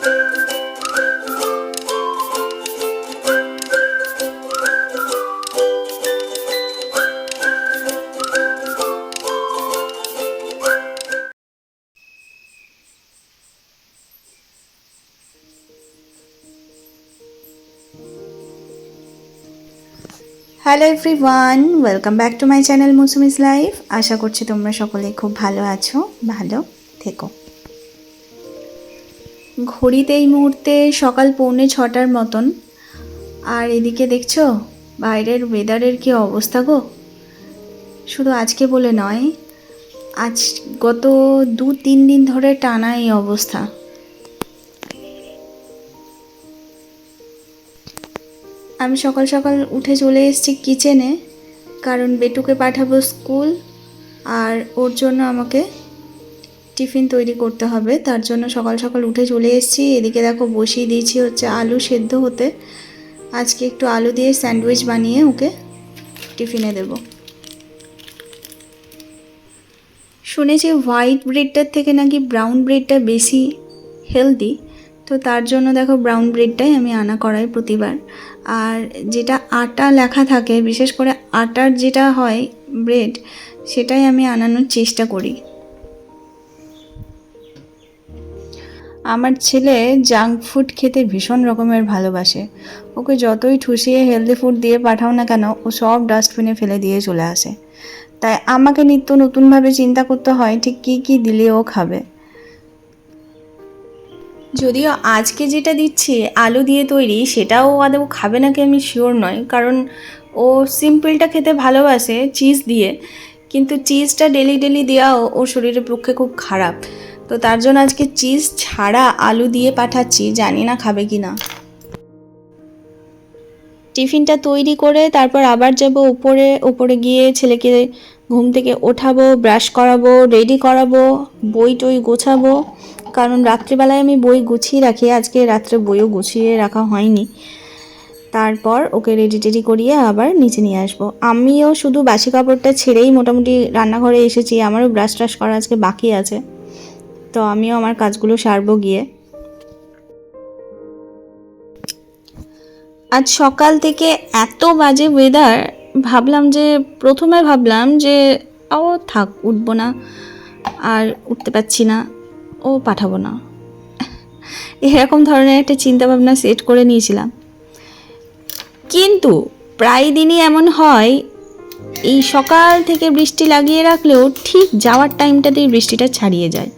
Hello everyone, welcome back to my channel Mousumi's life. আশা করছি তোমরা সকলে খুব ভালো আছো, ভালো থেকো। ঘড়িতে এই মুহূর্তে সকাল 6:45 মতন। আর এদিকে দেখছো বাইরের ওয়েদারের কি অবস্থা গো। শুধু আজকে বলে নয়, আজ গত 2-3 দিন ধরে টানা এই অবস্থা। আমি সকাল সকাল উঠে চলে এসেছি কিচেনে, কারণ বেটুকে পাঠাবো স্কুল আর ওর জন্য আমাকে টিফিন তৈরি করতে হবে। তার জন্য সকাল সকাল উঠে চলে এসেছি। এদিকে দেখো বসিয়ে দিয়েছি হচ্ছে আলু সেদ্ধ হতে। আজকে একটু আলু দিয়ে স্যান্ডউইচ বানিয়ে ওকে টিফিনে দেব। শুনেছি হোয়াইট ব্রেডটার থেকে নাকি ব্রাউন ব্রেডটা বেশি হেলদি, তো তার জন্য দেখো ব্রাউন ব্রেডটাই আমি আনা করাই প্রতিবার। আর যেটা আটা লেখা থাকে, বিশেষ করে আটার যেটা হয় ব্রেড, সেটাই আমি আনানোর চেষ্টা করি। আমার ছেলে জাঙ্ক ফুড খেতে ভীষণ রকমের ভালোবাসে। ওকে যতই ঠুসিয়ে হেলদি ফুড দিয়ে পাঠাও না কেন, ও সব ডাস্টবিনে ফেলে দিয়ে চলে আসে। তাই আমাকে নিত্য নতুনভাবে চিন্তা করতে হয় ঠিক কী কী দিলে ও খাবে। যদিও আজকে যেটা দিচ্ছি আলু দিয়ে তৈরি, সেটাও আদৌ খাবে নাকি আমি শিওর নয়, কারণ ও সিম্পলটা খেতে ভালোবাসে চিজ দিয়ে, কিন্তু চিজটা ডেলি ডেলি দেওয়াও ওর শরীরের পক্ষে খুব খারাপ। তো তার জন্য আজকে চিজ ছাড়া আলু দিয়ে পাঠাচ্ছি, জানি না খাবে কি না। টিফিনটা তৈরি করে তারপর আবার যাব উপরে গিয়ে ছেলেকে ঘুম থেকে ওঠাবো, ব্রাশ করাবো, রেডি করাবো, বই টই গোছাবো, কারণ রাত্রিবেলায় আমি বই গুছিয়ে রাখি। আজকে রাত্রে বইও গুছিয়ে রাখা হয়নি। তারপর ওকে রেডি টেডি করিয়ে আবার নিচে নিয়ে আসবো। আমিও শুধু বাসি কাপড়টা ছেড়েই মোটামুটি রান্নাঘরে এসেছি। আমারও ব্রাশ ট্রাশ করা আজকে বাকি আছে, তো আমিও আমার কাজগুলো সারবো গিয়ে। আজ সকাল থেকে এত বাজে ওয়েদার, প্রথমে ভাবলাম যে ও থাক, উঠবো না, আর উঠতে পারছি না, ও পাঠাবো না, এরকম ধরনের একটা চিন্তাভাবনা সেট করে নিয়েছিলাম। কিন্তু প্রায় দিনই এমন হয়, এই সকাল থেকে বৃষ্টি লাগিয়ে রাখলেও ঠিক যাওয়ার টাইমটাতেই বৃষ্টিটা ছাড়িয়ে যায়।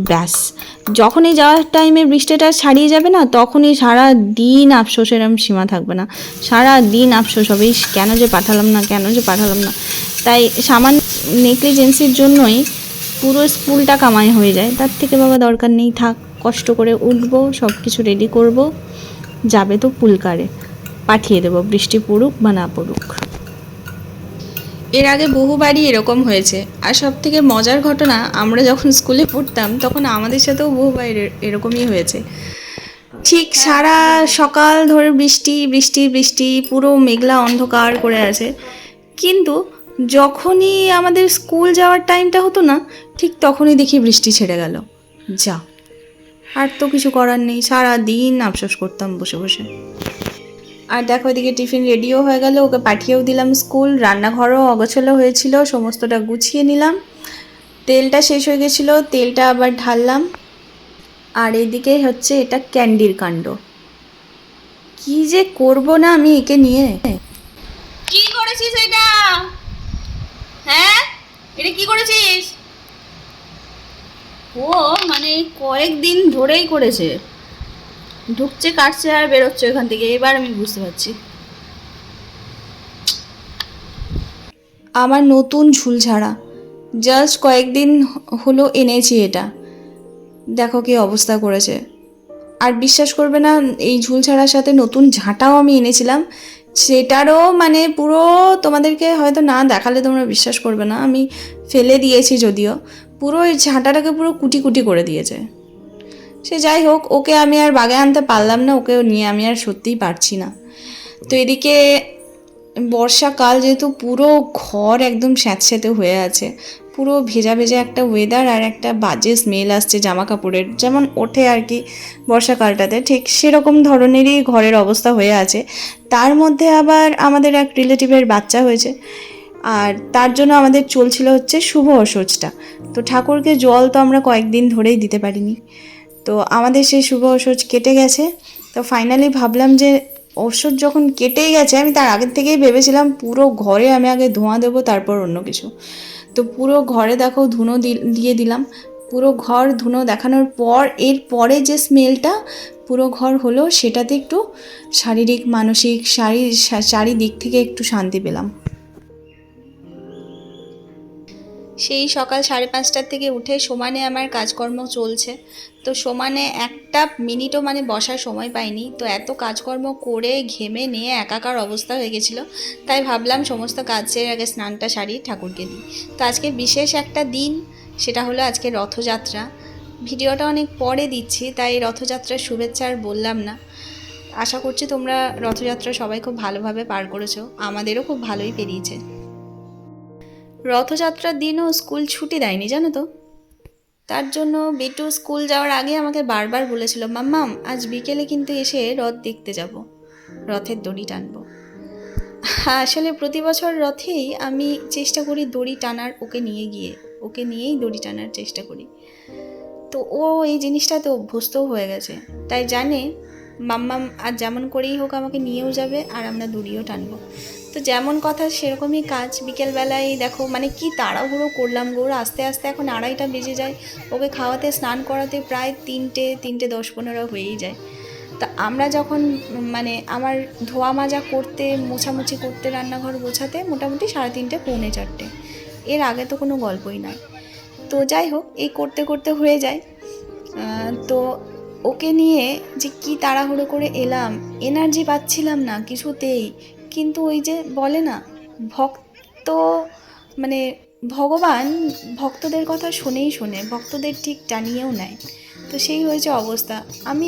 ব্যাস, যখনই যাওয়ার টাইমে বৃষ্টিটা ছাড়িয়ে যাবে না, তখনই সারা দিন আফসোসের সীমা থাকবে না। সারা দিন আফসোস হবে, কেন যে পাঠালাম না। তাই সামান্য নেগলিজেন্সির জন্যই পুরো স্কুলটা কামাই হয়ে যায়। তার থেকে বাবা দরকার নেই, থাক, কষ্ট করে উঠবো, সব কিছু রেডি করব, যাবে তো পুলকারে, পাঠিয়ে দেবো, বৃষ্টি পড়ুক বা না পড়ুক। এর আগে বহুবারই এরকম হয়েছে। আর সব থেকে মজার ঘটনা, আমরা যখন স্কুলে পড়তাম তখন আমাদের সাথেও বহুবার এরকমই হয়েছে। ঠিক সারা সকাল ধরে বৃষ্টি, পুরো মেঘলা অন্ধকার করে আছে, কিন্তু যখনই আমাদের স্কুল যাওয়ার টাইমটা হতো না, ঠিক তখনই দেখি বৃষ্টি ছেড়ে গেল। যা, আর তো কিছু করার নেই, সারা দিন আফসোস করতাম বসে বসে। আর দেখো এদিকে টিফিন রেডিও হয়ে গেল, ওকে পাঠিয়েও দিলাম স্কুল। রান্নাঘরও অগোছালো হয়েছিল, সমস্তটা গুছিয়ে নিলাম। তেলটা শেষ হয়ে গেছিলো, তেলটা আবার ঢাললাম। আর এদিকে হচ্ছে এটা ক্যান্ডির কাণ্ড, কি যে করব না আমি একে নিয়ে। কি করেছিস এটা? হ্যাঁ, এটা কি করেছিস? ও মানে কয়েকদিন ধরেই করেছে, ঢুকছে, কাটছে আর বেরোচ্ছে এখান থেকে। এবার আমি বুঝতে পারছি। আমার নতুন ঝুলঝাড়া জাস্ট কয়েকদিন হলো এনেছি, এটা দেখো কি অবস্থা করেছে। আর বিশ্বাস করবে না, এই ঝুলঝাড়ার সাথে নতুন ঝাঁটাও আমি এনেছিলাম, সেটারও মানে পুরো, তোমাদেরকে হয়তো না দেখালে তোমরা বিশ্বাস করবে না, আমি ফেলে দিয়েছি যদিও, পুরো এই ঝাঁটাটাকে পুরো কুটি কুটি করে দিয়েছে। সে যাই হোক, ওকে আমি আর বাগে আনতে পারলাম না, ওকে নিয়ে আমি আর সত্যিই পারছি না। তো এদিকে বর্ষাকাল যেহেতু, পুরো ঘর একদম স্যাঁতস্যাঁতে হয়ে আছে, পুরো ভেজা ভেজা একটা ওয়েদার আর একটা বাজে স্মেল আসছে জামা কাপড়ের, যেমন ওঠে আর কি বর্ষাকালটাতে, ঠিক সেরকম ধরনেরই ঘরের অবস্থা হয়ে আছে। তার মধ্যে আবার আমাদের এক রিলেটিভের বাচ্চা হয়েছে, আর তার জন্য আমাদের চলছিল হচ্ছে শুভ অসোচটা। তো ঠাকুরকে জল তো আমরা কয়েকদিন ধরেই দিতে পারিনি, তো আমাদের সেই শুভ অসোচ কেটে গেছে। তো ফাইনালি ভাবলাম যে ওষুধ যখন কেটেই গেছে, আমি তার আগের থেকেই ভেবেছিলাম পুরো ঘরে আমি আগে ধোঁয়া দেবো, তারপর অন্য কিছু। তো পুরো ঘরে দেখো ধুনো দিয়ে দিলাম। পুরো ঘর ধুনো দেখানোর পর এর পরে যে স্মেলটা পুরো ঘর হলো, সেটাতে একটু শারীরিক মানসিক চারিদিক থেকে একটু শান্তি পেলাম। সেই সকাল 5:30টার থেকে উঠে সমানে আমার কাজকর্ম চলছে। তো সমানে একটা মিনিটও মানে বসার সময় পাইনি। তো এত কাজকর্ম করে ঘেমে নিয়ে একাকার অবস্থা হয়ে গেছিলো, তাই ভাবলাম সমস্ত কাজের আগে স্নানটা সারি, ঠাকুরকে দিই। তো আজকে বিশেষ একটা দিন, সেটা হলো আজকে রথযাত্রা। ভিডিওটা অনেক পরে দিচ্ছি, তাই রথযাত্রার শুভেচ্ছা আর বললাম না। আশা করছি তোমরা রথযাত্রা সবাই খুব ভালোভাবে পার করেছো, আমাদেরও খুব ভালোই পেরিয়েছে। রথযাত্রার দিনও স্কুল ছুটি দেয়নি জানো তো। তার জন্য বিটু স্কুল যাওয়ার আগে আমাকে বারবার বলেছিল, মাম্মাম আজ বিকেলে কিন্তু এসে রথ দেখতে যাব, রথের দড়ি টানবো। আসলে প্রতি বছর রথেই আমি চেষ্টা করি দড়ি টানার, ওকে নিয়েই দড়ি টানার চেষ্টা করি। তো ও এই জিনিসটাতে অভ্যস্তও হয়ে গেছে, তাই জানে মাম্মাম আর যেমন করেই হোক আমাকে নিয়েও যাবে আর আমরা দড়িও টানবো। তো যেমন কথা সেরকমই কাজ। বিকেলবেলায় দেখো মানে কি তাড়াহুড়ো করলাম গৌড়, আস্তে আস্তে এখন 2:30টা বেজে যায়। ওকে খাওয়াতে স্নান করাতে প্রায় 3টে 10-15 হয়েই যায়। তা আমরা যখন মানে আমার ধোয়া মাজা করতে, মোছামুছি করতে, রান্নাঘর গোছাতে মোটামুটি 3:30 পৌনে 4টে, এর আগে তো কোনো গল্পই নয়। তো যাই হোক, এই করতে করতে হয়ে যায়। তো ওকে নিয়ে যে কি তাড়াহুড়ো করে এলাম, এনার্জি পাচ্ছিলাম না কিছুতেই। কিন্তু ওই যে বলে না, ভক্ত মানে ভগবান ভক্তদের কথা শোনে, ভক্তদের ঠিক টানিয়েও নেয়। তো সেই হয়েছে অবস্থা। আমি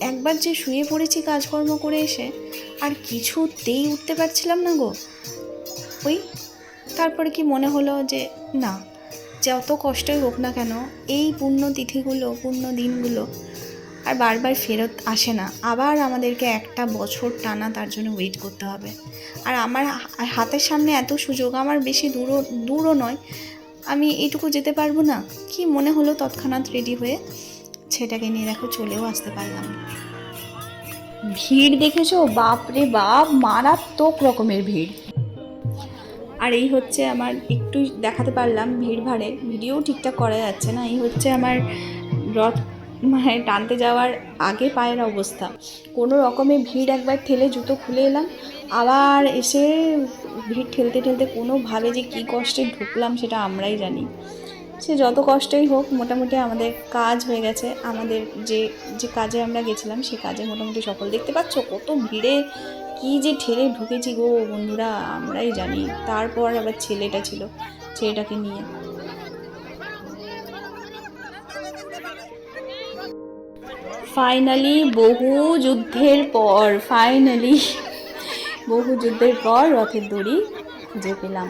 একবার যে শুয়ে পড়েছি কাজকর্ম করে এসে, আর কিছুতেই উঠতে পারছিলাম না গো। তারপরে কি মনে হলো যে না, যত কষ্টই হোক না কেন এই পুণ্য তিথিগুলো, পুণ্য দিনগুলো আর বারবার ফেরত আসে না। আবার আমাদেরকে একটা বছর টানা তার জন্য ওয়েট করতে হবে। আর আমার হাতের সামনে এত সুযোগ, আমার বেশি দূরও নয়, আমি এইটুকু যেতে পারবো না। কি মনে হলো তৎক্ষণাৎ রেডি হয়ে সেটাকে নিয়ে দেখো চলেও আসতে পারলাম। ভিড় দেখেছো, বাপরে বাপ, মারাত্মক রকমের ভিড়। আর এই হচ্ছে আমার, একটু দেখাতে পারলাম ভিড় ভাড়ে, ভিডিও ঠিকঠাক করা যাচ্ছে না। এই হচ্ছে আমার রথ মানে টানতে যাওয়ার আগে পায়ের অবস্থা। কোনো রকমে ভিড় একবার ঠেলে জুতো খুলে এলাম, আবার এসে ভিড় ঠেলতে ঠেলতে কোনোভাবে যে কী কষ্টে ঢুকলাম সেটা আমরাই জানি। সে যত কষ্টই হোক, মোটামুটি আমাদের কাজ হয়ে গেছে। আমাদের যে কাজে আমরা গেছিলাম সে কাজে মোটামুটি সফল। দেখতে পাচ্ছ কত ভিড়ে কি যে ঠেলে ঢুকেছি গো বন্ধুরা, আমরাই জানি। তারপর আবার ছেলেটা ছিল, ছেলেটাকে নিয়ে ফাইনালি বহু যুদ্ধের পর রথের দড়ি খুঁজে পেলাম।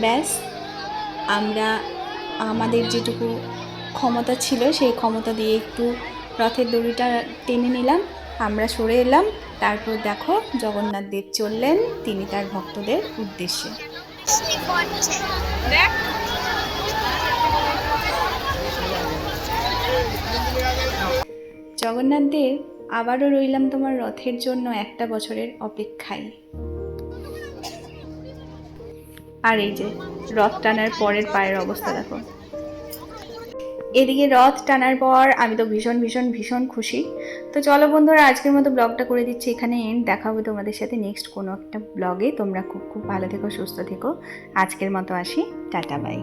ব্যাস, আমরা আমাদের যেটুকু ক্ষমতা ছিল সেই ক্ষমতা দিয়ে একটু রথের দড়িটা টেনে নিলাম, আমরা সরে এলাম। তারপর দেখো জগন্নাথ দেব চললেন তিনি তার ভক্তদের উদ্দেশ্যে। জগন্নাথ দেব আবারও রইলাম তোমার রথের জন্য একটা বছরের অপেক্ষায়। আর এই যে রথ টানার পরের পায়ের অবস্থা দেখো। এদিকে রথ টানার পর আমি তো ভীষণ খুশি। তো চলো বন্ধুরা, আজকের মতো ব্লগটা করে দিচ্ছি এখানে এন্ড। দেখা হবে তোমাদের সাথে নেক্সট কোনো একটা ব্লগে। তোমরা খুব ভালো থেকো, সুস্থ থেকো। আজকের মতো আসি, টাটা বাই।